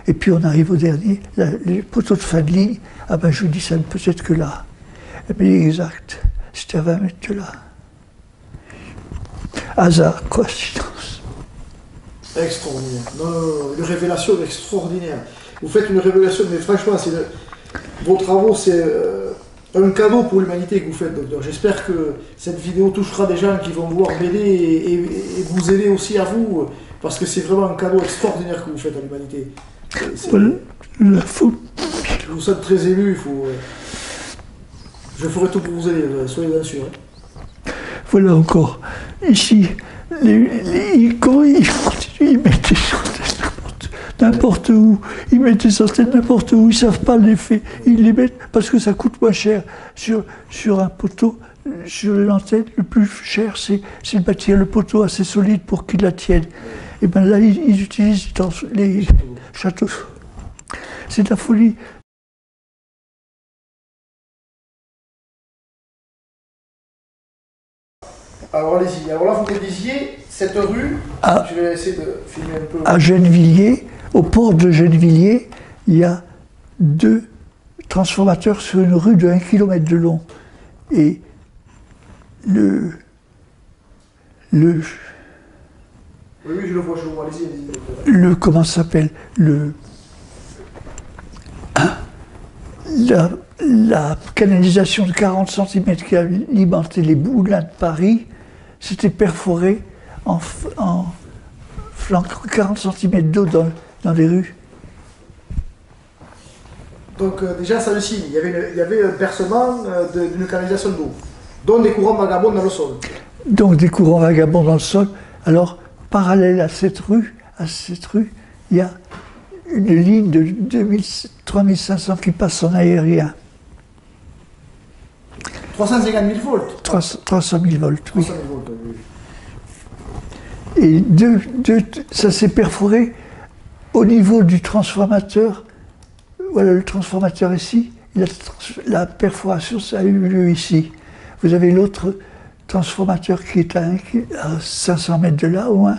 Et puis on arrive au dernier, les poteaux de fin de ligne. Ah ben je vous dis, ça ne peut être que là. Mais exact, c'était à 20 mètres de là. Hasard, coïncidence. Extraordinaire. Non, une révélation extraordinaire. Vous faites une révélation, mais franchement, vos travaux, c'est un cadeau pour l'humanité que vous faites, docteur. J'espère que cette vidéo touchera des gens qui vont vouloir m'aider et vous aider aussi à vous, parce que c'est vraiment un cadeau extraordinaire que vous faites à l'humanité. Je vous êtes très ému, je ferai tout pour vous aider, soyez-en sûrs. Hein. Voilà encore. Ici, quand ils mettaient n'importe où, ils mettent des antennes n'importe où, ils ne savent pas l'effet. Ils les mettent parce que ça coûte moins cher sur un poteau. Sur l'antenne, le plus cher, c'est de bâtir le poteau assez solide pour qu'il la tienne. Et bien là, ils utilisent dans les châteaux. C'est de la folie. Alors allez-y. Alors là, vous me disiez, cette rue, je vais essayer de filmer un peu. À Gennevilliers, au port de Gennevilliers, il y a 2 transformateurs sur une rue de 1 km de long. Et Oui, je le vois, allez-y. Comment ça s'appelle la canalisation de 40 cm qui alimentait les moulins de Paris, c'était perforé en flanc 40 cm d'eau dans les rues. Donc déjà, ça le signe. Il y avait un percement d'une canalisation d'eau, dont des courants vagabonds dans le sol. Donc des courants vagabonds dans le sol. Alors, parallèle à cette rue, il y a une ligne de 3500 qui passe en aérien. 350 000 volts 300 000 volts, oui. 300 000 volts, oui. Et ça s'est perforé au niveau du transformateur. Voilà le transformateur ici. La perforation, ça a eu lieu ici. Vous avez l'autre transformateur qui est à 500 mètres de là, au moins.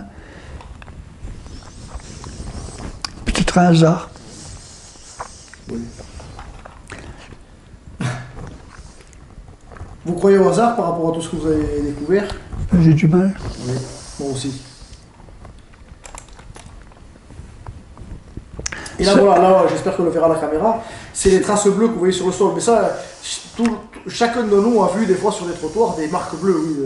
Peut-être un hasard. Oui. Vous croyez au hasard par rapport à tout ce que vous avez découvert? J'ai du mal. Oui, moi aussi. Et là, voilà, là, j'espère qu'on le verra à la caméra, c'est les traces bleues que vous voyez sur le sol. Mais ça, chacun de nous a vu des fois sur les trottoirs des marques bleues, oui.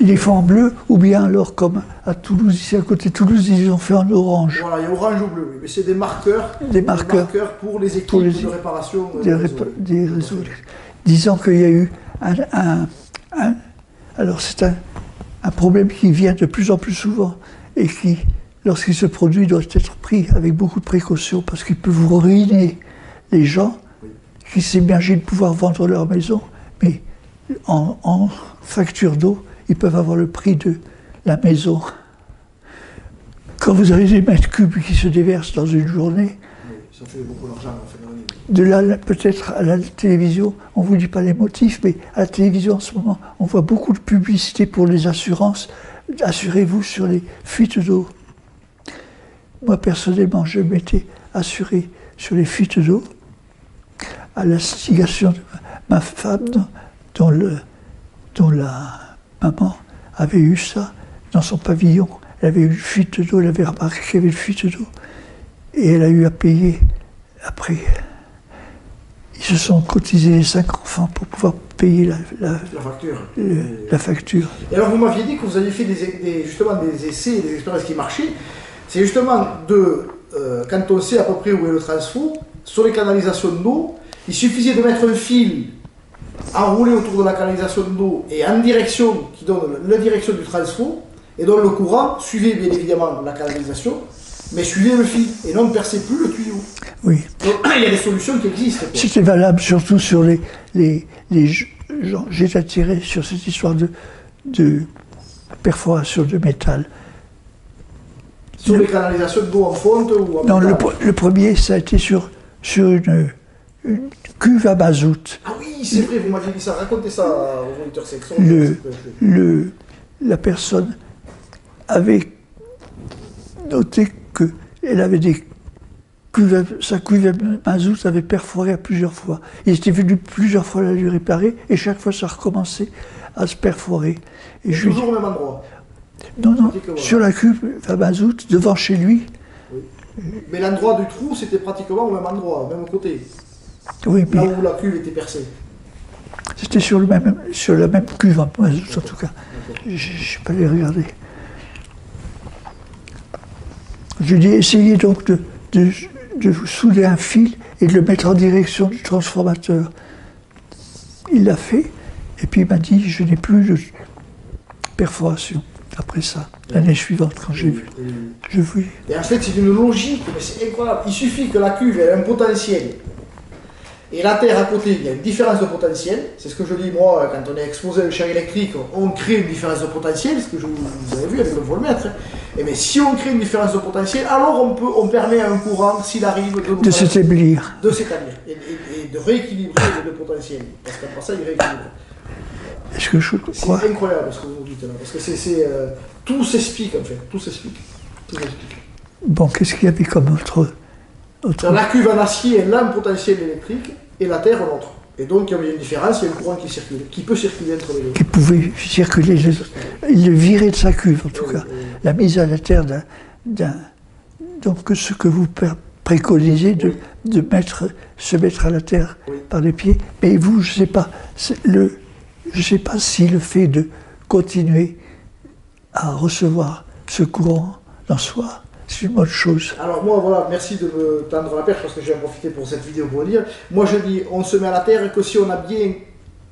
Ils les font en bleu, ou bien alors, comme à Toulouse, ici à côté de Toulouse, ils ont fait en orange. Voilà, il y a orange ou bleu, oui. Mais c'est des marqueurs. Des marqueurs pour les équipes de réparation des réseaux. Disons qu'il y a eu alors c'est un problème qui vient de plus en plus souvent et qui, lorsqu'il se produit, doit être pris avec beaucoup de précaution parce qu'il peut vous ruiner les gens qui s'imaginent pouvoir vendre leur maison, mais en facture d'eau, ils peuvent avoir le prix de la maison. Quand vous avez des mètres cubes qui se déversent dans une journée, ça fait beaucoup d'argent. De là, peut-être à la télévision, on ne vous dit pas les motifs, mais à la télévision en ce moment, on voit beaucoup de publicité pour les assurances. Assurez-vous sur les fuites d'eau. Moi, personnellement, je m'étais assuré sur les fuites d'eau à l'instigation de ma femme, dont la maman avait eu ça dans son pavillon. Elle avait eu une fuite d'eau, elle avait remarqué qu'il y avait une fuite d'eau. Et elle a eu à payer après. Ils se sont cotisés les 5 enfants pour pouvoir payer la facture. Et alors vous m'aviez dit que vous aviez fait justement des essais, des expériences qui marchaient. C'est justement quand on sait à peu près où est le transfo, sur les canalisations d'eau, il suffisait de mettre un fil enroulé autour de la canalisation d'eau et en direction, qui donne la direction du transfo, et dont le courant suivait bien évidemment la canalisation, mais suivez le fil et non ne percez plus le tuyau. Oui. Donc il y a des solutions qui existent. C'était valable surtout sur les gens. J'ai attiré sur cette histoire de perforation de métal. Sur les canalisations d'eau en fonte ou en non, métal. le premier, ça a été sur une cuve à mazout. Ah oui, c'est vrai, vous m'aviez dit ça. Racontez ça aux auditeurs sexuels. La personne avait noté qu'elle avait des sa cuve à mazout avait perforé à plusieurs fois. Il était venu plusieurs fois la lui réparer et chaque fois ça recommençait à se perforer. Et toujours au même endroit. Non, non, sur la cuve à mazout, devant chez lui. Oui. Mais l'endroit du trou, c'était pratiquement au même endroit, au même côté. Oui, là où la cuve était percée. C'était sur la même cuve à mazout en tout cas. Je ne sais pas les regarder. Je dis, essayez donc de souder un fil et de le mettre en direction du transformateur. Il l'a fait, et puis il m'a dit, je n'ai plus de perforation. Après ça, l'année suivante, quand j'ai vu, je voulais. Et en fait, c'est une logique, mais c'est incroyable. Il suffit que la cuve ait un potentiel. Et la Terre à côté, il y a une différence de potentiel. C'est ce que je dis, moi, quand on est exposé au champ électrique, on crée une différence de potentiel, ce que vous avez vu avec le voltmètre. Et mais si on crée une différence de potentiel, alors on permet à un courant, s'il arrive, de s'établir. De s'établir. Et de rééquilibrer les deux potentiels. Parce qu'après ça, il rééquilibre. Est-ce que je crois? C'est incroyable ce que vous dites là. Parce que tout s'explique en fait. Tout s'explique. Bon, qu'est-ce qu'il y avait comme autre... La cuve en acier, elle a un potentiel électrique et la Terre un autre. Et donc, il y a une différence, il y a un courant qui circule, qui peut circuler entre les deux. Qui pouvait circuler, il le virait de sa cuve en tout cas. La mise à la Terre donc ce que vous préconisez de se mettre à la Terre par les pieds. Mais vous, je ne sais pas, si le fait de continuer à recevoir ce courant dans soi, c'est une bonne chose. Alors moi, voilà, merci de me tendre la perche parce que je vais en profiter pour cette vidéo pour dire. Moi je dis, on se met à la Terre que si on a bien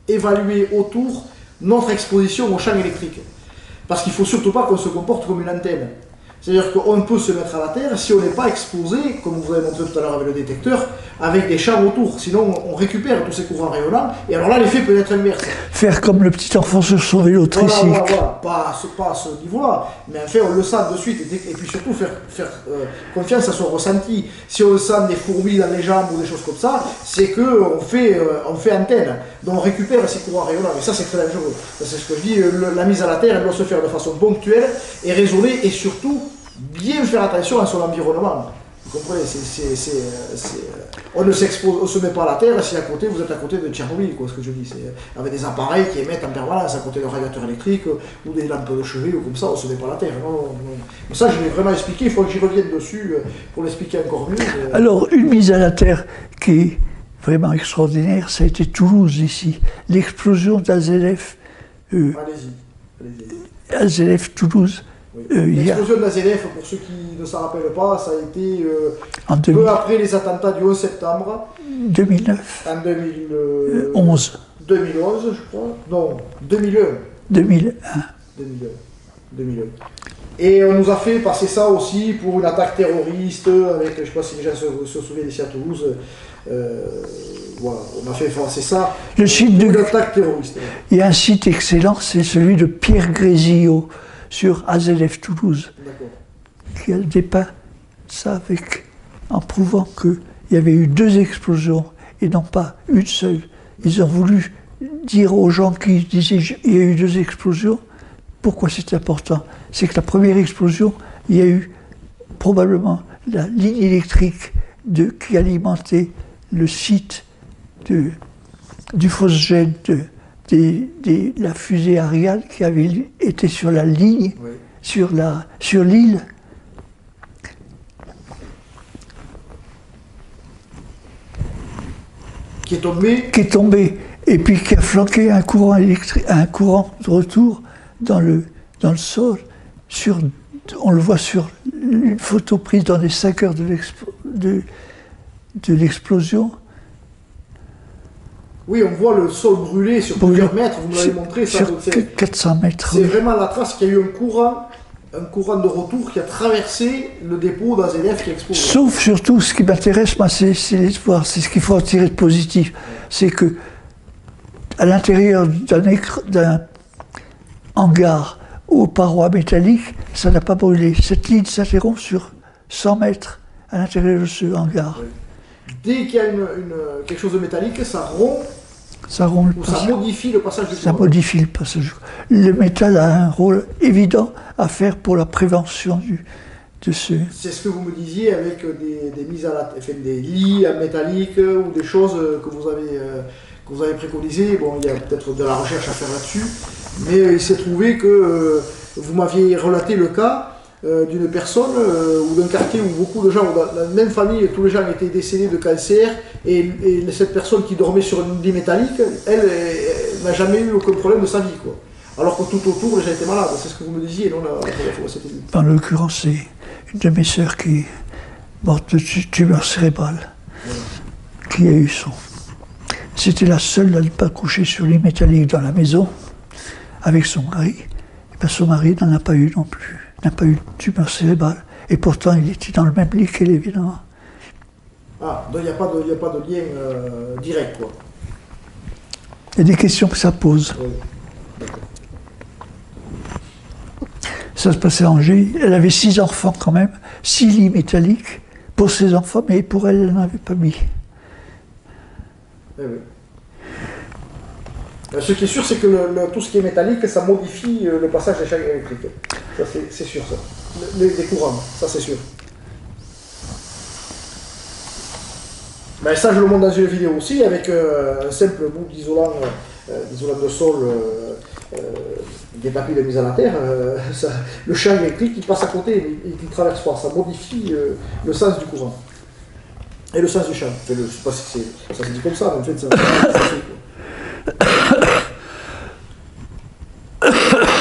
évalué autour notre exposition au champ électrique. Parce qu'il ne faut surtout pas qu'on se comporte comme une antenne. C'est-à-dire qu'on peut se mettre à la Terre si on n'est pas exposé, comme vous avez montré tout à l'heure avec le détecteur, avec des champs autour. Sinon, on récupère tous ces courants rayonnants, et alors là, l'effet peut être inverse. Faire comme le petit enfant sur son vélo tricycle. Voilà. Pas à ce niveau-là, mais en fait, on le sent de suite. Et puis surtout, faire confiance à son ressenti. Si on sent des fourmis dans les jambes ou des choses comme ça, c'est qu'on fait antenne. Donc on récupère ces courants rayonnants. Et ça, c'est très dangereux. C'est ce que je dis, la mise à la Terre, elle doit se faire de façon ponctuelle et raisonnée, et surtout, bien faire attention à son environnement. Vous comprenez, on ne se met pas à la Terre si à côté vous êtes à côté de Tchernobyl, quoi, ce que je dis. Avec des appareils qui émettent en permanence à côté de radiateurs électriques ou des lampes de chevet ou comme ça, on ne se met pas à la Terre. Non. Mais ça, je l'ai vraiment expliqué, il faut que j'y revienne dessus pour l'expliquer encore mieux. Alors, une mise à la Terre qui est vraiment extraordinaire, ça a été Toulouse ici. L'explosion d'AZF. AZF Toulouse. L'explosion de l'AZF, pour ceux qui ne s'en rappellent pas, ça a été peu après les attentats du 11 septembre 2009. En 2011. 2011, je crois. Non, 2001. 2001. 2001. Et on nous a fait passer ça aussi pour une attaque terroriste, avec, je ne sais pas si les gens se souviennent ici à Toulouse. Voilà, on a fait passer ça pour une attaque terroriste. Il y a un site excellent, c'est celui de Pierre Grésillot, sur AZF Toulouse, qui a dépeint ça en prouvant qu'il y avait eu 2 explosions et non pas une seule. Ils ont voulu dire aux gens qui disaient qu'il y a eu 2 explosions, pourquoi c'est important? C'est que la première explosion, il y a eu probablement la ligne électrique qui alimentait le site du phosgène de la fusée Ariane qui avait été sur la ligne, sur l'île. Qui est tombé. Qui est tombé, et puis qui a flanqué un courant électrique, un courant de retour dans le sol. On le voit sur une photo prise dans les 5 heures de l'explosion. Oui, on voit le sol brûlé sur plusieurs mètres, vous me l'avez montré. Ça, sur 400 mètres. C'est vraiment la trace qu'il y a eu un courant de retour qui a traversé le dépôt d'AZF qui explose. Sauf surtout, ce qui m'intéresse, moi, c'est l'espoir, c'est ce qu'il faut en tirer de positif. C'est que, à l'intérieur d'un hangar aux parois métalliques, ça n'a pas brûlé. Cette ligne s'interrompt sur 100 mètres à l'intérieur de ce hangar. Oui. Dès qu'il y a quelque chose de métallique, ça rompt. Ça modifie le passage du courant. Ça modifie le passage. Le métal a un rôle évident à faire pour la prévention C'est ce que vous me disiez avec des mises à des lits en métallique ou des choses que vous avez préconisées. Bon, il y a peut-être de la recherche à faire là-dessus, mais il s'est trouvé que vous m'aviez relaté le cas d'une personne ou d'un quartier où beaucoup de gens, dans la même famille, tous les gens étaient décédés de cancer, et cette personne qui dormait sur un lit métallique, elle n'a jamais eu aucun problème de sa vie, quoi. Alors que tout autour, les gens étaient malades. C'est ce que vous me disiez, non, la première fois, c'était dit. En l'occurrence, c'est une de mes sœurs qui est morte de tumeur cérébrale, qui a eu son. C'était la seule à ne pas coucher sur lit métallique dans la maison avec son mari. Et bien, son mari n'en a pas eu non plus. N'a pas eu de tumeur cérébrale. Et pourtant, il était dans le même lit qu'elle, évidemment. Ah, donc il n'y a pas de lien direct, quoi. Il y a des questions que ça pose. Oui. Ça se passait à Angers. Elle avait 6 enfants quand même, 6 lits métalliques pour ses enfants, mais pour elle, elle n'en avait pas mis. Oui, oui. Ce qui est sûr, c'est que tout ce qui est métallique, ça modifie le passage des chaînes électriques. Ça, c'est sûr, ça. Les courants, ça c'est sûr. Mais ça, je le montre dans une vidéo aussi, avec un simple bout d'isolant de sol, des tapis de mise à la terre. Le champ électrique, il passe à côté, il ne traverse pas. Ça modifie le sens du courant. Et le sens du champ. Enfin, je ne sais pas si ça se dit comme ça, mais en fait, ça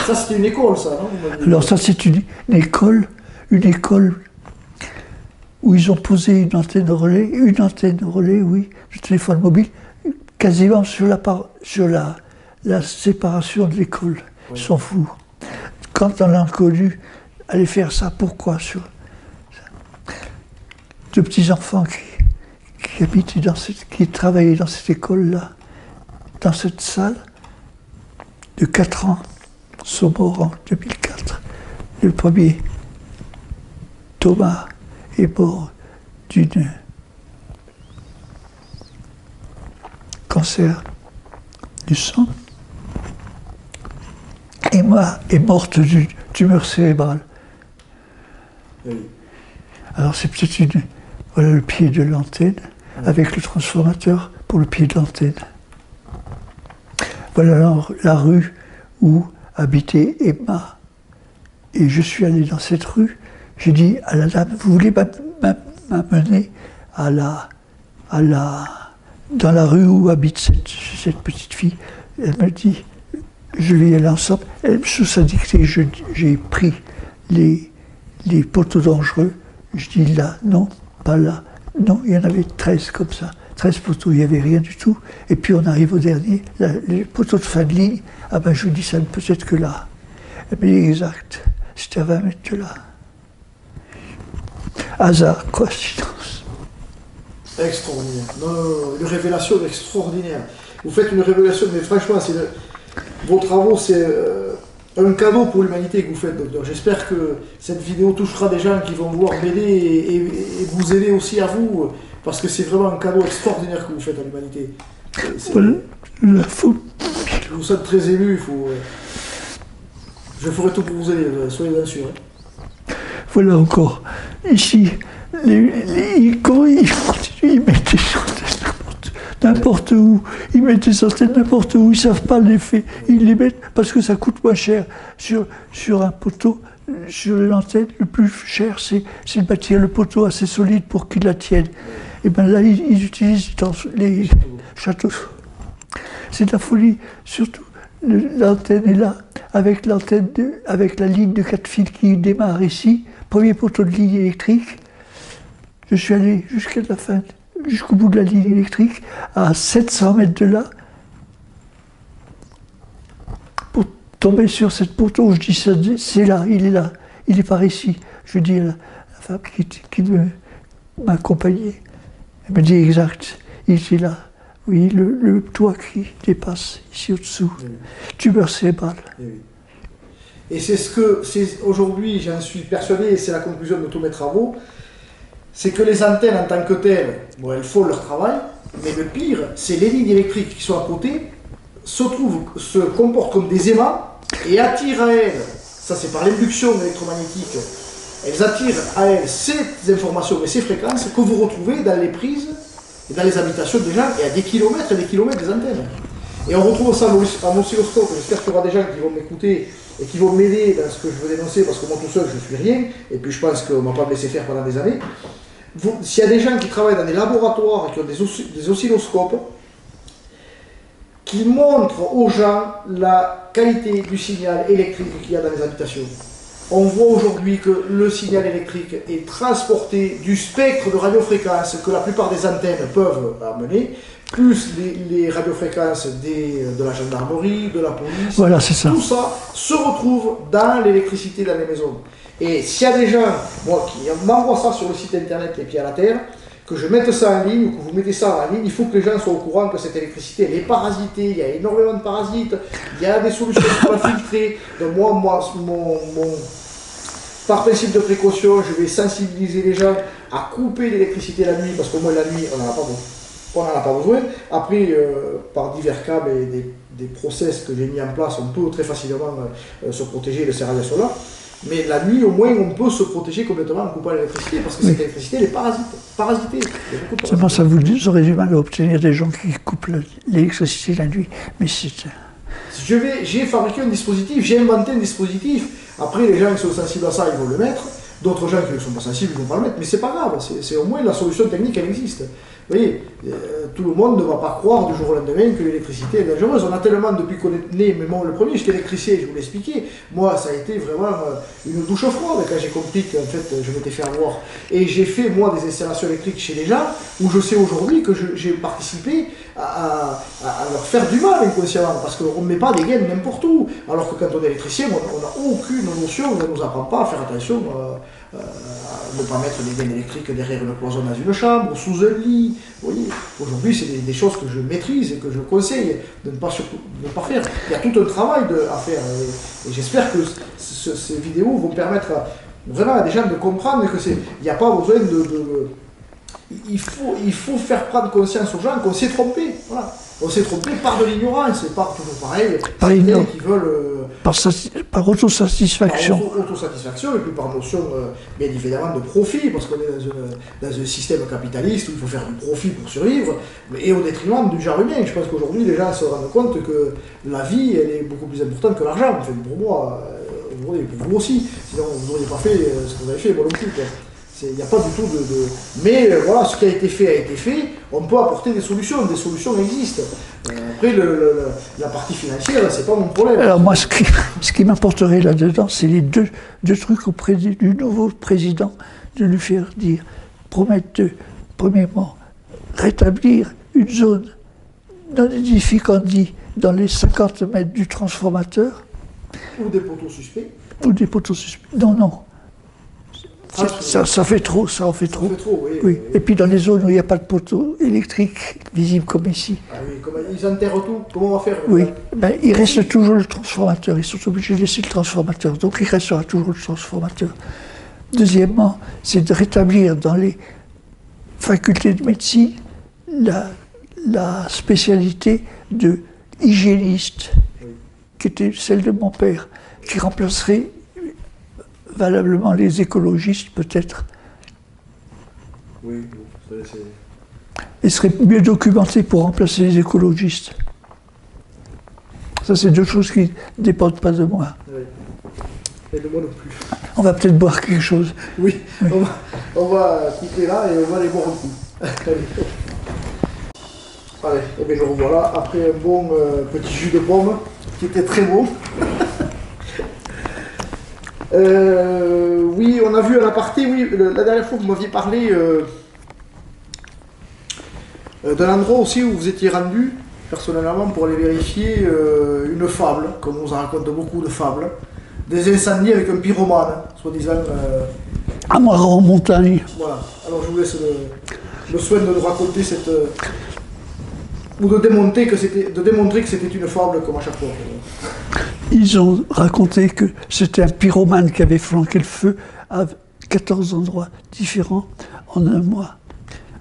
ça, c'était une école, ça, non? Alors ça, c'est une école où ils ont posé une antenne relais, oui, de téléphone mobile, quasiment sur la séparation de l'école. Oui. Ils sont fous. Quand on a connu, aller faire ça, pourquoi sur de petits enfants qui habitaient qui travaillaient dans cette école-là, dans cette salle, de 4 ans, sont morts en 2004. Le premier, Thomas, est mort d'une cancer du sang. Emma est morte d'une tumeur cérébrale. Oui. Alors c'est peut-être voilà le pied de l'antenne, avec le transformateur pour le pied de l'antenne. Voilà la rue où habitait Emma. Et je suis allé dans cette rue, j'ai dit à la dame, vous voulez m'amener dans la rue où habite cette petite fille? Elle me dit, je vais y aller ensemble. Elle, sous sa dictée, j'ai pris les poteaux dangereux. Je dis là, non, pas là. Non, il y en avait 13 comme ça. 13 poteaux, il n'y avait rien du tout. Et puis on arrive au dernier, les poteaux de fin de ligne. Ah ben je dis, ça ne peut être que là. Elle me dit, exact, c'était à 20 mètres de là. Hasard, coïncidence. Extraordinaire. Non, une révélation extraordinaire. Vous faites une révélation, mais franchement, vos travaux, c'est un cadeau pour l'humanité que vous faites, docteur. J'espère que cette vidéo touchera des gens qui vont vouloir m'aider et vous aider aussi à vous, parce que c'est vraiment un cadeau extraordinaire que vous faites à l'humanité. Je vous sens très ému, je ferai tout pour vous aider, soyez-en sûrs. Hein. Voilà encore. Ici, ils mettent des centaines n'importe où. Ils mettent des centaines n'importe où. Ils ne savent pas l'effet. Ils les mettent parce que ça coûte moins cher. Sur un poteau, sur l'antenne, le plus cher, c'est de bâtir le poteau assez solide pour qu'il la tienne. Et bien là, ils utilisent dans les châteaux. C'est de la folie. Surtout, l'antenne est là, avec la ligne de 4 fils qui démarre ici. Premier poteau de ligne électrique. Je suis allé jusqu'à la fin, jusqu'au bout de la ligne électrique, à 700 mètres de là, pour tomber sur cette poteau. Je dis, c'est là, il est par ici. Je dis à la femme qui m'accompagnait, elle me dit exact, il était là. Oui, le toit qui dépasse ici au-dessous. Oui. Tumeur cérébrale. Oui. Et c'est aujourd'hui, j'en suis persuadé, et c'est la conclusion de tous mes travaux, c'est que les antennes en tant que telles, bon, elles font leur travail, mais le pire, c'est les lignes électriques qui sont à côté, se comportent comme des aimants et attirent à elles, ça c'est par l'induction électromagnétique, elles attirent à elles ces informations et ces fréquences que vous retrouvez dans les prises et dans les habitations des gens et à des kilomètres et des kilomètres des antennes. Et on retrouve ça en oscilloscope. J'espère qu'il y aura des gens qui vont m'écouter et qui vont m'aider dans ce que je veux dénoncer, parce que moi tout seul je ne suis rien, et puis je pense qu'on ne m'a pas me laisser faire pendant des années. S'il y a des gens qui travaillent dans des laboratoires et qui ont des oscilloscopes, qui montrent aux gens la qualité du signal électrique qu'il y a dans les habitations. On voit aujourd'hui que le signal électrique est transporté du spectre de radiofréquences que la plupart des antennes peuvent amener, plus les radiofréquences de la gendarmerie, de la police. Voilà, c'est ça. Tout ça se retrouve dans l'électricité dans les maisons. Et s'il y a des gens, moi, qui m'envoient ça sur le site internet Les Pieds à la Terre, que je mette ça en ligne, ou que vous mettez ça en ligne, il faut que les gens soient au courant que cette électricité, elle est parasitée, il y a énormément de parasites, il y a des solutions pour la filtrer. Donc par principe de précaution, je vais sensibiliser les gens à couper l'électricité la nuit, parce qu'au moins la nuit, on n'en a pas besoin. Après, par divers câbles et des process que j'ai mis en place, on peut très facilement se protéger de ces radiations-là. Mais la nuit, au moins, on peut se protéger complètement en coupant l'électricité, parce que cette électricité, elle est parasitée. Seulement, ça vous aurait du mal à obtenir des gens qui coupent l'électricité la nuit. Mais c'est... J'ai fabriqué un dispositif, j'ai inventé un dispositif. Après, les gens qui sont sensibles à ça, ils vont le mettre. D'autres gens qui ne sont pas sensibles, ils ne vont pas le mettre. Mais c'est pas grave, c'est au moins la solution technique, elle existe. Vous voyez, tout le monde ne va pas croire du jour au lendemain que l'électricité est dangereuse. On a tellement, depuis qu'on est né, mais moi le premier, j'étais électricien, je vous l'ai expliqué. Moi, ça a été vraiment une douche froide quand j'ai compris qu'en fait, je m'étais fait avoir. Et j'ai fait, moi, des installations électriques chez les gens, où je sais aujourd'hui que j'ai participé à leur faire du mal inconsciemment, parce qu'on ne met pas des gaines n'importe où. Alors que quand on est électricien, on n'a aucune notion, on ne nous apprend pas à faire attention à ne pas mettre des gaines électriques derrière une cloison dans une chambre, sous un lit. Vous voyez, aujourd'hui, c'est des choses que je maîtrise et que je conseille de ne pas faire. Il y a tout un travail à faire. Et j'espère que ces vidéos vont permettre vraiment à des gens de comprendre que il n'y a pas besoin il faut faire prendre conscience aux gens qu'on s'est trompé. Voilà. On s'est trompé par de l'ignorance, et par toujours pareil, qui veulent... par autosatisfaction. Par autosatisfaction, et puis par notion, bien évidemment, de profit, parce qu'on est dans un système capitaliste où il faut faire du profit pour survivre, et au détriment du genre humain. Je pense qu'aujourd'hui, les gens se rendent compte que la vie, elle est beaucoup plus importante que l'argent. Enfin, pour moi, aujourd'hui, pour vous aussi. Sinon, vous n'auriez pas fait ce que vous avez fait, moi non plus. Il n'y a pas du tout Mais voilà, ce qui a été fait, on peut apporter des solutions existent. Après, la partie financière, c'est pas mon problème. Alors moi, ce qui m'apporterait là-dedans, c'est les deux trucs auprès du nouveau président, de lui faire dire, promettre premièrement, rétablir une zone non édificandi dans les 50 mètres du transformateur. Ou des poteaux suspects. Non. Ça fait trop, ça en fait trop. Oui. Et puis dans les zones où il n'y a pas de poteau électrique visible comme ici. Ah oui, ils enterrent tout, comment on va faire? Oui, il reste toujours le transformateur, ils sont obligés de laisser le transformateur, donc il restera toujours le transformateur. Deuxièmement, c'est de rétablir dans les facultés de médecine la spécialité de hygiéniste, qui était celle de mon père, qui remplacerait valablement les écologistes, peut-être. Oui, il serait mieux documenté pour remplacer les écologistes. Ça, c'est deux choses qui ne dépendent pas de moi. Oui. Et de moi non plus. On va peut-être boire quelque chose. Oui. On va couper là et on va aller boire un coup. Allez, et bien le revoilà, après un bon petit jus de pomme, qui était très bon. Oui, on a vu à la partie, la dernière fois vous m'aviez parlé d'un endroit aussi où vous étiez rendu, personnellement, pour aller vérifier une fable, comme on nous en raconte beaucoup de fables, des incendies avec un pyromane, soi-disant... À Moiran en montagne. Voilà, alors je vous laisse le soin de nous raconter cette... ou de démontrer que c'était une fable, comme à chaque fois. Ils ont raconté que c'était un pyromane qui avait flanqué le feu à 14 endroits différents en un mois.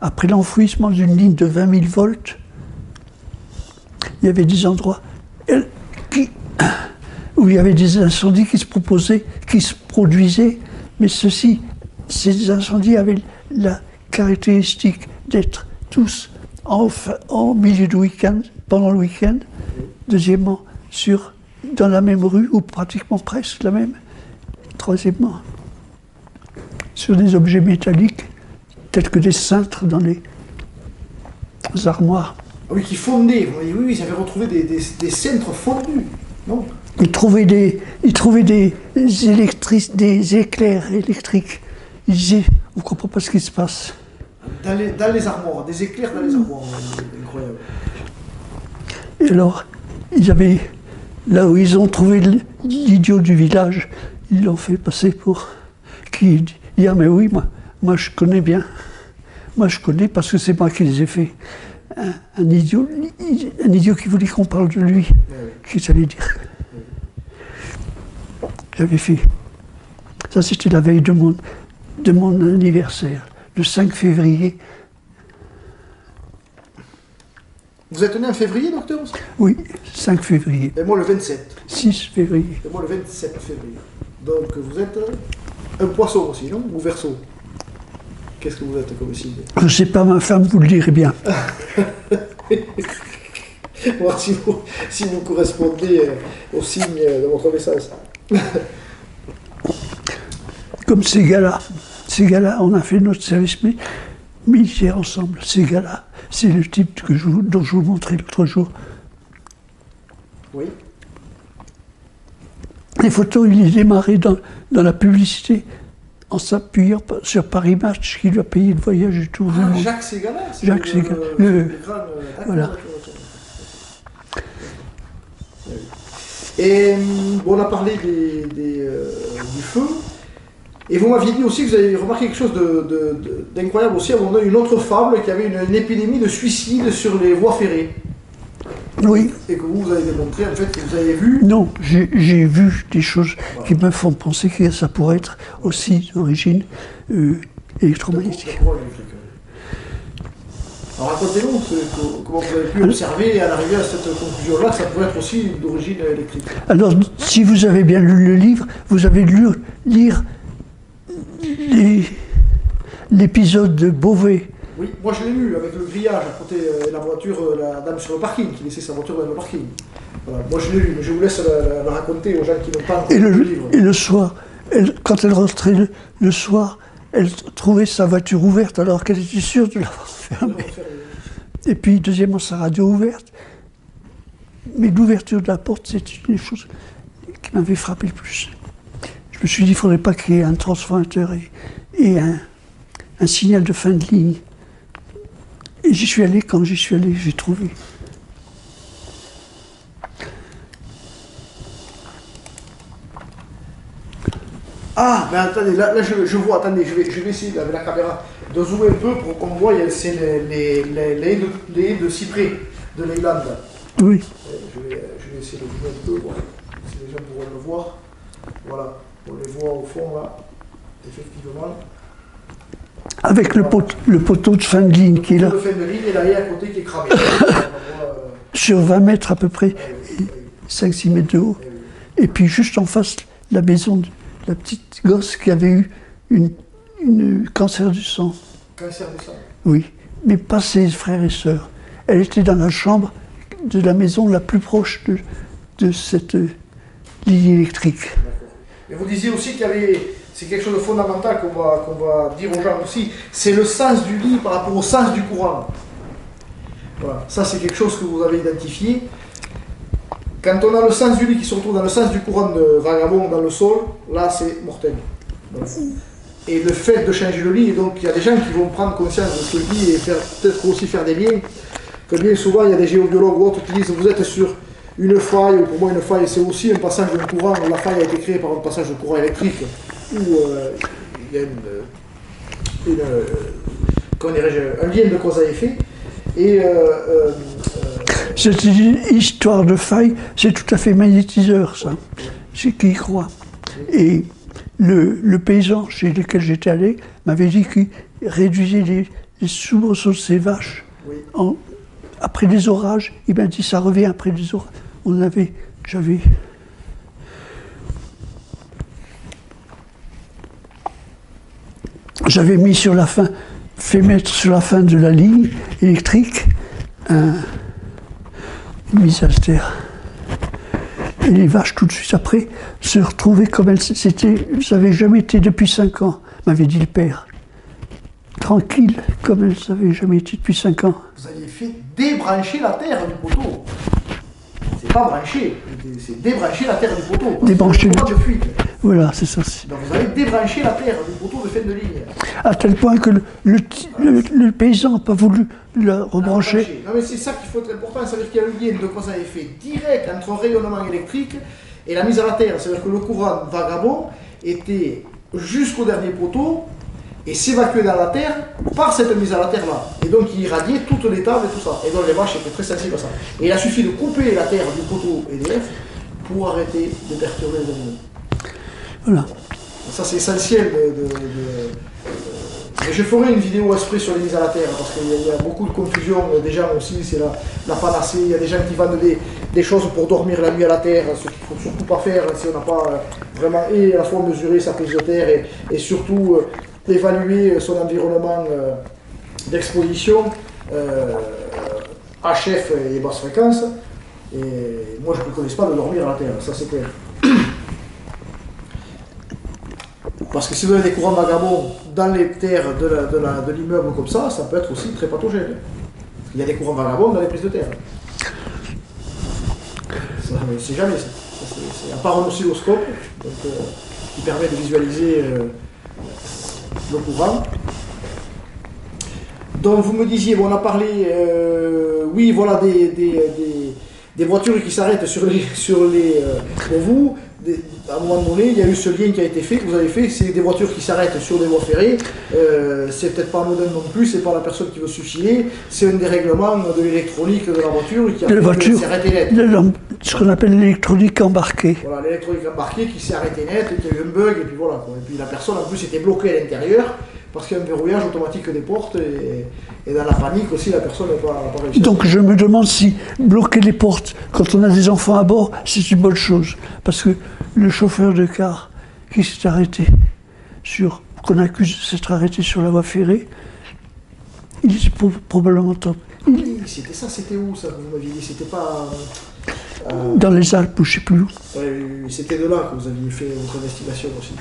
Après l'enfouissement d'une ligne de 20 000 volts, il y avait des endroits où il y avait des incendies qui se produisaient Mais ces incendies avaient la caractéristique d'être tous en milieu de week-end, pendant le week-end. Deuxièmement, dans la même rue, ou pratiquement presque la même. Troisièmement, sur des objets métalliques, tels que des cintres dans les armoires. Ah oui, qui fondaient. Oui, ils avaient retrouvé des cintres fondus, non? Ils trouvaient des éclairs électriques. Ils disaient, on ne comprend pas ce qui se passe. Dans les armoires, des éclairs dans les armoires. Incroyable. Et alors, là où ils ont trouvé l'idiot du village, ils l'ont fait passer pour qui dit, ah mais oui, moi je connais bien. Moi je connais parce que c'est moi qui les ai fait. Un idiot qui voulait qu'on parle de lui. Qu'est-ce que ça veut dire? J'avais fait. Ça c'était la veille de mon anniversaire, le 5 février. Vous êtes né en février, docteur? Oui, 5 février. Et moi le 27. 6 février. Et moi le 27 février. Donc vous êtes un poisson aussi, non? Ou verseau? Qu'est-ce que vous êtes comme signe? Je ne sais pas, ma femme vous le dirait bien. Voir si vous correspondez au signe de votre naissance. Comme ces gars-là, on a fait notre service militaire ensemble. Ces gars-là, c'est le type dont je vous montrais l'autre jour. Oui. Les photos, il est démarré dans la publicité en s'appuyant sur Paris Match, qui lui a payé le voyage du tour du monde. Jacques Ségala, Jacques Ségala. Voilà. Et bon, on a parlé du feu. Et vous m'aviez dit aussi que vous avez remarqué quelque chose d'incroyable aussi. On a une autre fable qui avait une épidémie de suicide sur les voies ferrées. Oui. Et que vous avez démontré, en fait, que vous avez vu. Non, j'ai vu des choses qui me font penser que ça pourrait être aussi d'origine électromagnétique. Alors racontez-nous comment vous avez pu observer et en arriver à cette conclusion-là que ça pourrait être aussi d'origine électrique. Alors, si vous avez bien lu le livre, vous avez lire l'épisode de Beauvais. Oui, moi je l'ai lu avec le grillage à côté la voiture, la dame sur le parking, qui laissait sa voiture dans le parking. Voilà. Moi je l'ai lu, mais je vous laisse la raconter aux gens qui n'ont pas encore lu le livre. Et le soir, quand elle rentrait le soir, elle trouvait sa voiture ouverte alors qu'elle était sûre de l'avoir fermée. Et puis, deuxièmement, sa radio ouverte. Mais l'ouverture de la porte, c'est une des choses qui m'avait frappé le plus. Je me suis dit, il ne faudrait pas qu'il y ait un transformateur et un signal de fin de ligne. Et j'y suis allé, quand j'y suis allé, j'ai trouvé. Ah, mais attendez, là je vois, attendez, je vais essayer avec la caméra de zoomer un peu pour qu'on voit, c'est les haies de cyprès de l'Irlande. Oui. Je vais essayer de zoomer un peu, voir si les gens pourront le voir. Voilà, on les voit au fond là, effectivement. Avec le poteau de fin de ligne qui est là. Le poteau de fin de ligne et la haie à côté qui est cramée. Sur 20 mètres à peu près, 5-6 mètres de haut. Et puis juste en face, la maison de la petite gosse qui avait eu une cancer du sang. Cancer du sang? Oui. Mais pas ses frères et sœurs. Elle était dans la chambre de la maison la plus proche de cette ligne électrique. Et vous disiez aussi qu'il y avait, c'est quelque chose de fondamental qu'on va dire aux gens aussi, c'est le sens du lit par rapport au sens du courant. Voilà, ça c'est quelque chose que vous avez identifié. Quand on a le sens du lit qui se retrouve dans le sens du courant de vagabond dans le sol, là c'est mortel. Voilà. Et le fait de changer le lit, et donc il y a des gens qui vont prendre conscience de ce lit et peut-être aussi faire des liens, que bien souvent il y a des géobiologues ou autres qui disent vous êtes sur une faille, ou pour moi une faille c'est aussi un passage de courant, la faille a été créée par un passage de courant électrique, où il y a un lien de cause à effet. Et cette histoire de faille, c'est tout à fait magnétiseur, ça. C'est qui y croit. Et le paysan chez lequel j'étais allé m'avait dit qu'il réduisait les soubresauts de ses vaches. Oui. Après les orages, il m'a dit ça revient après les orages. j'avais mis sur la fin, fait mettre sur la fin de la ligne électrique une mise à terre. Et les vaches, tout de suite après, se retrouvaient comme elles c'était. Ça n'avait jamais été depuis 5 ans, m'avait dit le père. Tranquille, comme elles n'avaient jamais été depuis 5 ans. Vous aviez fait débrancher la terre du poteau. C'est pas brancher, c'est débrancher la terre du poteau. Débrancher le de fuite. Voilà, c'est ça. Donc vous avez débranché la terre du poteau de fin de ligne. À tel point que le paysan n'a pas voulu la rebrancher. Non mais c'est ça qu'il faut être important, ça veut dire qu'il y a un lien de cause à effet direct entre un rayonnement électrique et la mise à la terre. C'est-à-dire que le courant vagabond était jusqu'au dernier poteau et s'évacuait dans la terre par cette mise à la terre-là. Et donc il irradiait toutes les tables et tout ça. Et donc les vaches étaient très sensibles à ça. Et il a suffi de couper la terre du poteau EDF pour arrêter de perturber les animaux. Voilà. Ça c'est essentiel et je ferai une vidéo exprès sur les mises à la terre, parce qu'il y a beaucoup de confusion, des gens aussi, c'est la panacée, il y a des gens qui vendent des choses pour dormir la nuit à la terre, ce qu'il ne faut surtout pas faire si on n'a pas vraiment, et à la fois mesurer sa prise de terre, et surtout évaluer son environnement d'exposition, HF et basse fréquence, et moi je ne préconise pas de dormir à la terre, ça c'est clair. Parce que si vous avez des courants vagabonds dans les terres de l'immeuble comme ça peut être aussi très pathogène. Il y a des courants vagabonds dans les prises de terre. C'est jamais ça. C'est à part un oscilloscope qui permet de visualiser le courant. Donc vous me disiez, bon, on a parlé, oui, voilà, des voitures qui s'arrêtent sur les pour vous. À un moment donné, il y a eu ce lien qui a été fait, que vous avez fait, c'est des voitures qui s'arrêtent sur des voies ferrées, c'est peut-être pas anodin non plus, c'est pas la personne qui veut suicider, c'est un dérèglement de l'électronique de la voiture qui a fait qu'elle s'est arrêtée net. Ce qu'on appelle l'électronique embarquée. Voilà, l'électronique embarquée qui s'est arrêtée net, qui a eu un bug, et puis voilà. Et puis la personne en plus était bloquée à l'intérieur, parce qu'il y a un verrouillage automatique des portes, et dans la panique aussi, la personne n'a pas réussi. Donc je me demande si bloquer les portes quand on a des enfants à bord, c'est une bonne chose. Parce que le chauffeur de car qui s'est arrêté qu'on accuse de s'être arrêté sur la voie ferrée, il est probablement top. Oui, c'était ça, c'était où ça, vous m'aviez dit, c'était pas... Dans les Alpes, ou je ne sais plus où. C'était de là que vous aviez fait votre investigation aussi.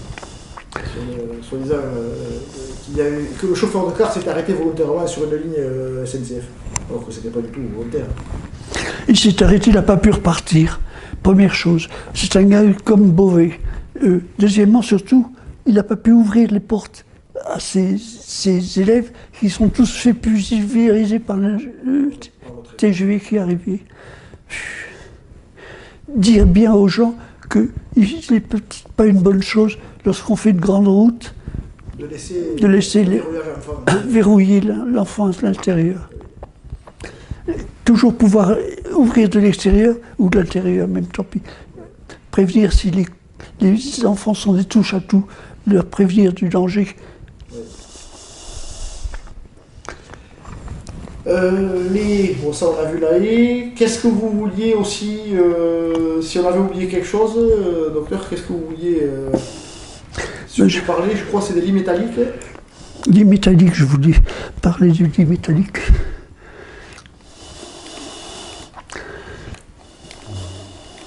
Soi-disant que le chauffeur de car s'est arrêté volontairement sur une ligne SNCF, alors que c'était pas du tout volontaire. Il s'est arrêté, il n'a pas pu repartir. Première chose, c'est un gars comme Beauvais. Deuxièmement, surtout, il n'a pas pu ouvrir les portes à ses élèves qui sont tous fait pulvériser par le TGV qui est arrivé. Dire bien aux gens que ce n'est peut-être pas une bonne chose lorsqu'on fait une grande route de laisser verrouiller l'enfant à l'intérieur. Toujours pouvoir ouvrir de l'extérieur ou de l'intérieur, même tant pis. Prévenir si les enfants sont des touches à tout, leur prévenir du danger. Bon, ça on a vu la haie. Qu'est-ce que vous vouliez aussi, si on avait oublié quelque chose, docteur, qu'est-ce que vous vouliez je parlais, je crois que c'est des lits métalliques. Lits métalliques, je voulais parler du lit métallique.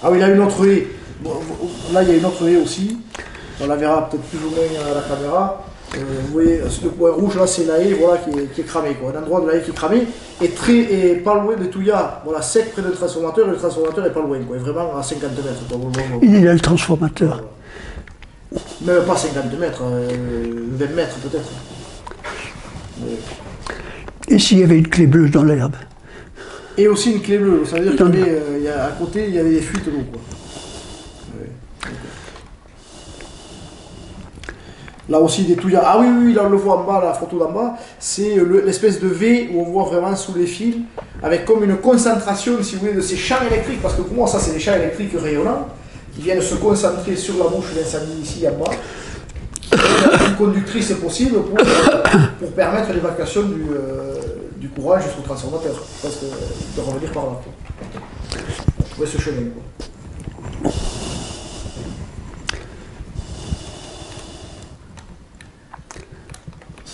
Ah oui, il y a une autre haie. Bon, là, il y a une autre haie aussi. On la verra peut-être plus ou moins à la caméra. Vous voyez, le point rouge, là, c'est la haie voilà, qui est cramée. Quoi. Un endroit de la haie qui est cramé et pas loin de Touya, voilà, sec près du transformateur, et le transformateur est pas loin, quoi, vraiment à 50 mètres. Quoi. Il y a le transformateur. Voilà. Même pas 50 mètres, 20 mètres peut-être. Et s'il y avait une clé bleue dans l'herbe? Et aussi une clé bleue, ça veut dire qu'à côté, il y avait des fuites d'eau. Ouais. Là aussi, des touillards. Ah oui, là on le voit en bas, la photo d'en bas, c'est l'espèce de V où on voit vraiment sous les fils, avec comme une concentration, si vous voulez, de ces champs électriques, parce que pour moi, ça, c'est des champs électriques rayonnants, qui viennent se concentrer sur la bouche d'incendie ici en bas. Une conductrice possible pour permettre l'évacuation du courant jusqu'au transformateur. Je pense qu'il doit revenir par là. Trouver ce chemin. Quoi.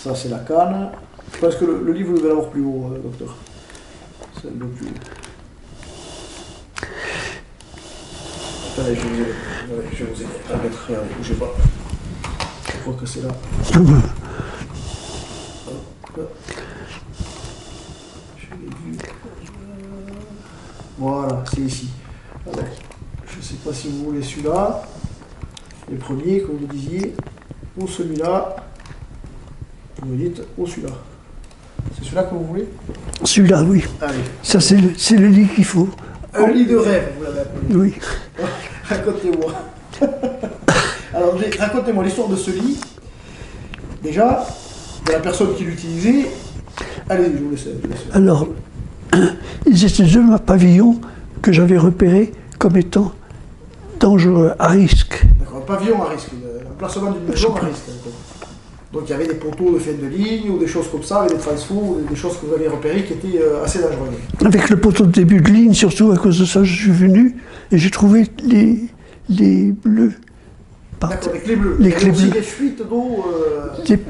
Ça, c'est la canne. Je pense que le livre devait l'avoir plus haut, docteur. C'est un peu plus haut. Attendez, je vais vous aider à mettre. Regardez, bougez pas. Je crois que c'est là. Voilà, c'est ici. Alors, je ne sais pas si vous voulez celui-là, les premiers, comme vous disiez, ou celui-là. Vous me dites, ou celui-là. C'est celui-là que vous voulez? Celui-là, oui. Allez. Ça, c'est le lit qu'il faut. Un lit de rêve, vous l'avez appelé. Oui. Racontez-moi. Alors, racontez-moi l'histoire de ce lit. Déjà, de la personne qui l'utilisait. Allez, je vous laisse. Alors, ils étaient deux pavillons que j'avais repérés comme étant dangereux, à risque. D'accord, un pavillon à risque, l'emplacement d'une maison à risque. Donc il y avait des poteaux de fin de ligne ou des choses comme ça, avec des transfos, des choses que vous avez repérées qui étaient assez dangereuses. Avec le poteau de début de ligne, surtout à cause de ça, je suis venu et j'ai trouvé les bleus. D'accord, les clés bleues. Les il y clés avait aussi bleues. des fuites d'eau.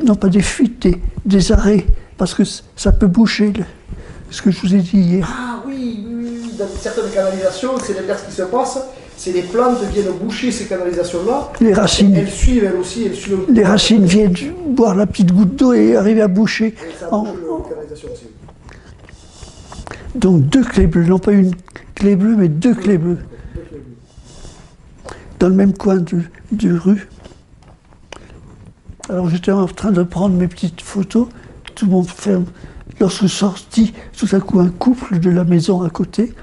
Non, pas des fuites, des arrêts, parce que ça peut boucher, ce que je vous ai dit hier. Ah oui, dans certaines canalisations, c'est l'inverse qui se passe. C'est les plantes viennent boucher ces canalisations-là. Les racines. Elles suivent, elles aussi, elles suivent. Les racines viennent boire la petite goutte d'eau et arriver à boucher. Et ça bouge la canalisation aussi. Donc deux clés bleues, non pas une clé bleue, mais deux clés bleues. Dans le même coin de rue. Alors j'étais en train de prendre mes petites photos, tout le monde ferme. Lorsque sorti, tout à coup un couple de la maison à côté.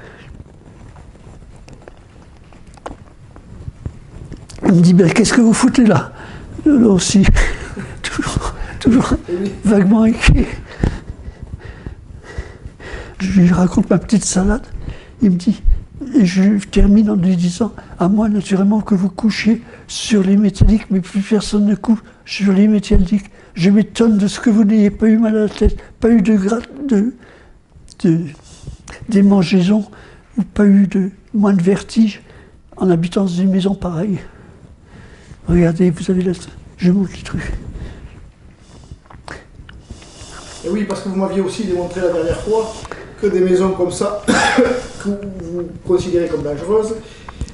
Il me dit, ben, qu'est-ce que vous foutez là? Là aussi, toujours vaguement inquiet. Je lui raconte ma petite salade. Il me dit, et je termine en lui disant, à moi naturellement que vous couchiez sur les métalliques, mais plus personne ne couche sur les métalliques. Je m'étonne de ce que vous n'ayez pas eu mal à la tête, pas eu démangeaisons, ou pas eu moins de vertige en habitant dans une maison pareille. Regardez, vous avez là, je montre les trucs. Et oui, parce que vous m'aviez aussi démontré la dernière fois que des maisons comme ça, que vous considérez comme dangereuses,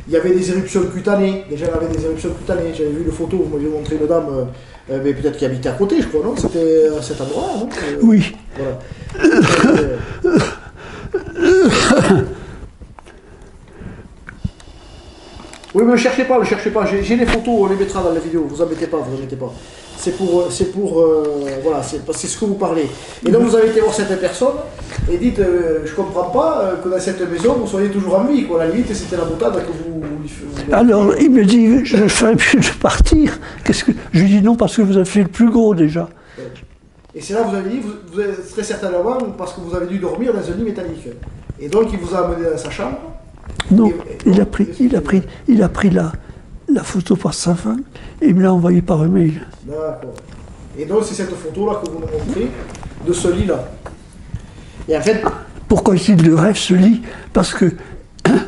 il y avait des éruptions cutanées. Déjà, il y avait des éruptions cutanées. J'avais vu une photo, vous m'aviez montré une dame, mais peut-être qui habitait à côté, je crois, non? C'était à cet endroit-là, non? Oui. Voilà. Oui, mais ne le cherchez pas. J'ai les photos, on les mettra dans la vidéo, vous embêtez pas. C'est pour voilà, c'est ce que vous parlez. Et donc vous avez été voir cette personne et dites, je comprends pas que dans cette maison vous soyez toujours en vie, quoi. À la limite, c'était la boutade que vous Alors il me dit, je ne ferais plus de partir. Je lui dis non parce que vous avez fait le plus gros déjà. Et c'est là que vous avez dit, vous êtes très certainement parce que vous avez dû dormir dans un lit métallique. Et donc il vous a amené dans sa chambre. Non, il a pris la photo par sa femme et il me l'a envoyée par email. D'accord. Et donc c'est cette photo-là que vous nous montrez de ce lit-là. Et en fait... Pourquoi est-il de rêve ce lit? Parce que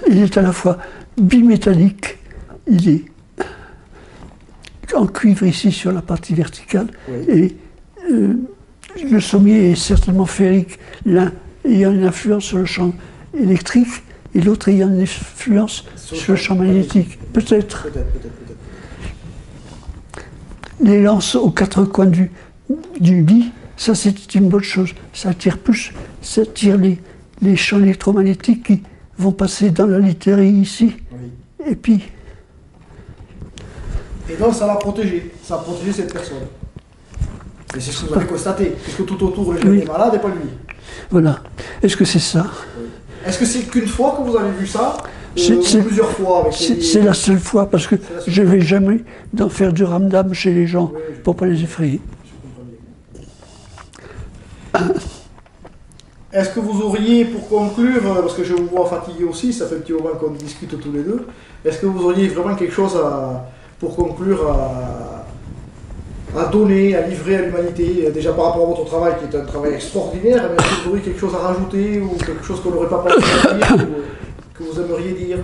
il est à la fois bimétallique, il est en cuivre ici sur la partie verticale, oui. Et le sommier est certainement ferrique, l'un ayant une influence sur le champ électrique et l'autre ayant une influence sur le champ magnétique. Peut-être. Les lances aux quatre coins du lit, ça c'est une bonne chose. Ça attire les champs électromagnétiques qui vont passer dans la literie ici. Oui. Et puis... Et donc ça l'a protégé. Ça a protégé cette personne. Et c'est ce que vous avez constaté. Puisque tout autour, les gens étaient malades et pas lui. Voilà. Est-ce que c'est ça? Oui. Est-ce que c'est qu'une fois que vous avez vu ça? Ou plusieurs fois avec C'est la seule fois, parce que je ne vais jamais faire du ramdam chez les gens, oui, pour ne pas les effrayer. Est-ce que vous auriez, pour conclure, parce que je vous vois fatigué aussi, ça fait un petit moment qu'on discute tous les deux, est-ce que vous auriez vraiment quelque chose pour conclure à donner, à livrer à l'humanité, déjà par rapport à votre travail qui est un travail extraordinaire, mais est-ce que vous auriez quelque chose à rajouter ou quelque chose qu'on n'aurait pas pensé à dire ou que vous aimeriez dire?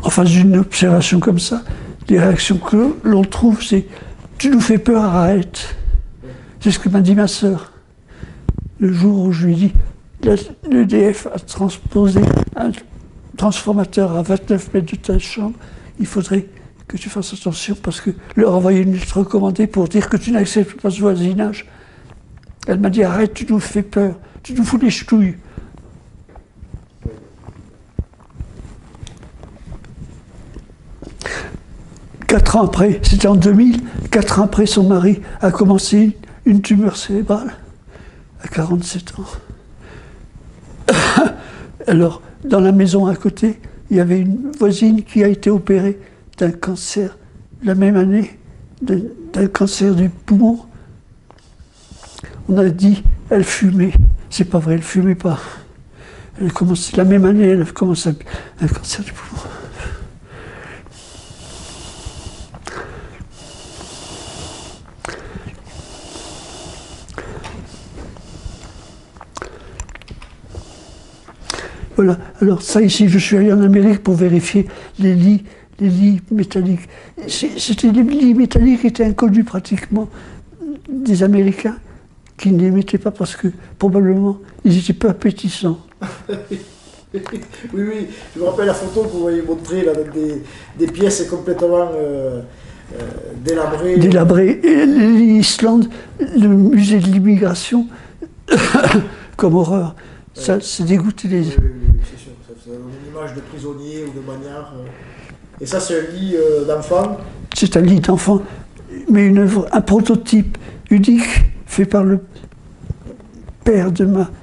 En face d'une observation comme ça, les réactions que l'on trouve, c'est tu nous fais peur, arrête. C'est ce que m'a dit ma sœur. Le jour où je lui ai dit, l'EDF a transposé un transformateur à 29 mètres de ta chambre, il faudrait que tu fasses attention parce que leur envoyer une lettre recommandée pour dire que tu n'acceptes pas ce voisinage. Elle m'a dit, arrête, tu nous fais peur, tu nous fous les ch'touilles. Quatre ans après, c'était en 2000, 4 ans après, son mari a commencé une tumeur cérébrale à 47 ans. Alors, dans la maison à côté, il y avait une voisine qui a été opérée d'un cancer la même année, d'un cancer du poumon. On a dit, elle fumait. C'est pas vrai, elle fumait pas. Elle a commencé, la même année, elle a commencé un cancer du poumon. Voilà, alors ça ici, je suis allé en Amérique pour vérifier les lits métalliques. C'était les lits métalliques qui étaient inconnus pratiquement des Américains qui ne les mettaient pas parce que probablement ils n'étaient pas appétissants. Oui, oui, je me rappelle la photo que vous m'avez montrée là, avec des pièces complètement délabrées. Délabrées. Et l'Islande, le musée de l'immigration, comme horreur. Ça, c'est dégoûté les... Oui, c'est sûr. C'est une image de prisonnier ou de bagnard. Et ça, c'est un lit d'enfant. C'est un lit d'enfant, mais une œuvre, un prototype unique fait par le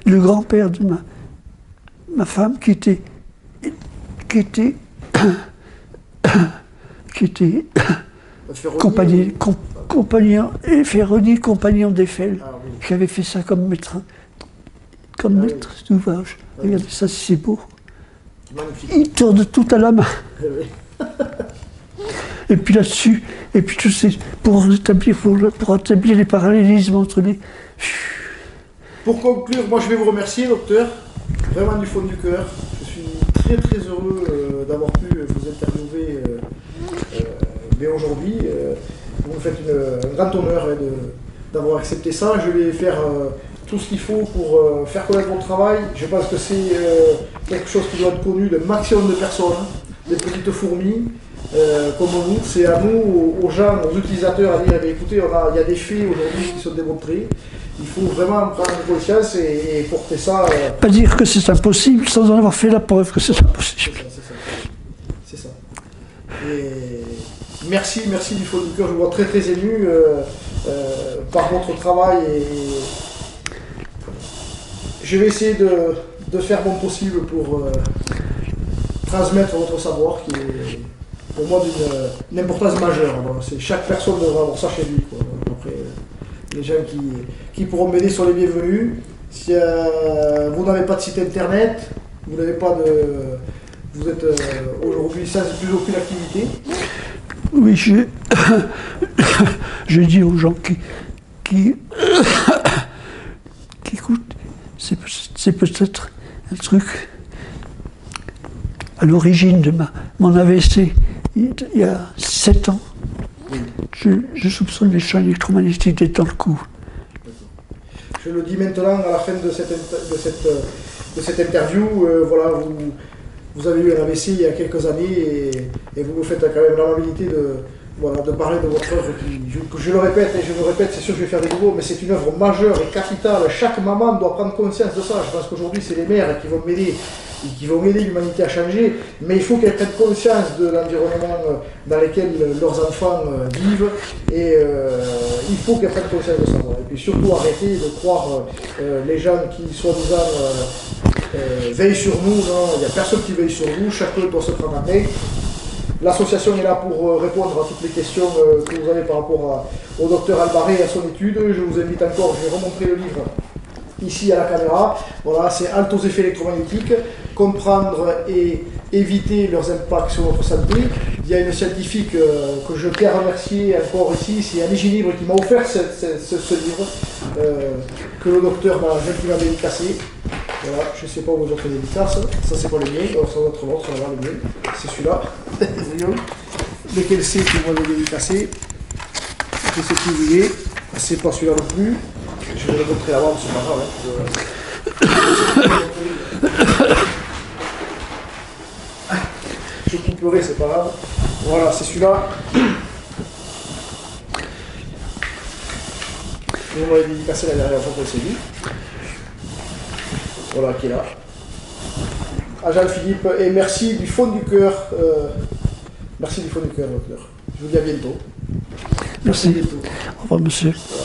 grand-père de ma femme qui était compagnon d'Eiffel, Ah, oui. qui avait fait ça comme maître d'ouvrage. Regardez ça, c'est beau. Magnifique. Il tourne tout à la main. Oui. Et puis là-dessus, et puis tout c'est pour établir les parallélismes entre les... Pour conclure, moi je vais vous remercier, docteur, vraiment du fond du cœur. Je suis très très heureux d'avoir pu vous interviewer mais aujourd'hui. Vous me faites un grand honneur d'avoir accepté ça. Je vais faire tout ce qu'il faut pour faire connaître votre travail. Je pense que c'est quelque chose qui doit être connu de maximum de personnes, des petites fourmis. Comme nous, c'est à nous, aux gens, aux utilisateurs, à dire eh écoutez, il y a des faits aujourd'hui qui sont démontrés. Il faut vraiment prendre conscience et porter ça. Pas dire que c'est impossible sans en avoir fait la preuve que c'est impossible. C'est ça. Et merci du fond du cœur. Je vous vois très très ému par votre travail et je vais essayer de faire mon possible pour transmettre votre savoir qui est pour moi d'une importance majeure. Voilà. Chaque personne devrait avoir ça chez lui, quoi. Après, les gens qui pourront m'aider sont les bienvenus. Si vous n'avez pas de site internet, vous n'avez pas de... Vous êtes aujourd'hui sans plus aucune activité. Oui, je dis aux gens qui écoutent, c'est peut-être un truc à l'origine de mon AVC. Il y a 7 ans, je soupçonne les champs électromagnétiques d'être dans le coup. Je le dis maintenant à la fin de cette interview. Voilà, vous avez eu un AVC il y a quelques années et vous me faites quand même l'amabilité de parler de votre œuvre. Je le répète et je me répète, c'est sûr que je vais faire des nouveaux, mais c'est une œuvre majeure et capitale. Chaque maman doit prendre conscience de ça. Je pense qu'aujourd'hui, c'est les mères qui vont m'aider et qui vont aider l'humanité à changer, mais il faut qu'elles prennent conscience de l'environnement dans lequel leurs enfants vivent et il faut qu'elles prennent conscience de ça. Et puis surtout arrêter de croire les gens qui soi-disant veillent sur nous. Non, il n'y a personne qui veille sur nous, chacun doit se prendre en main. L'association est là pour répondre à toutes les questions que vous avez par rapport au docteur Albaré et à son étude. Je vous invite encore, je vais remontrer le livre ici à la caméra. Voilà, c'est Halte aux effets électromagnétiques, comprendre et éviter leurs impacts sur notre santé. Il y a une scientifique que je tiens à remercier encore ici, c'est Annie Ginibre qui m'a offert ce livre que le docteur m'a gentiment dédicacé. Voilà, je ne sais pas où vous autres dédicaces, ça c'est pas le mien, alors c'est votre montre, on va voir le mien, c'est celui-là. Lequel c'est qui m'a dédicacé. je sais plus où il est. C'est pas celui-là non plus. Je vais le montrer avant, c'est pas grave. Je couperai, c'est pas grave. Voilà, c'est celui-là. On m'avait dédicacé la dernière fois qu'on s'est vu. Voilà, qui est là. À Jean-Philippe, et merci du fond du cœur. Merci du fond du cœur, docteur. Je vous dis à bientôt. Merci. Au revoir, monsieur. Voilà.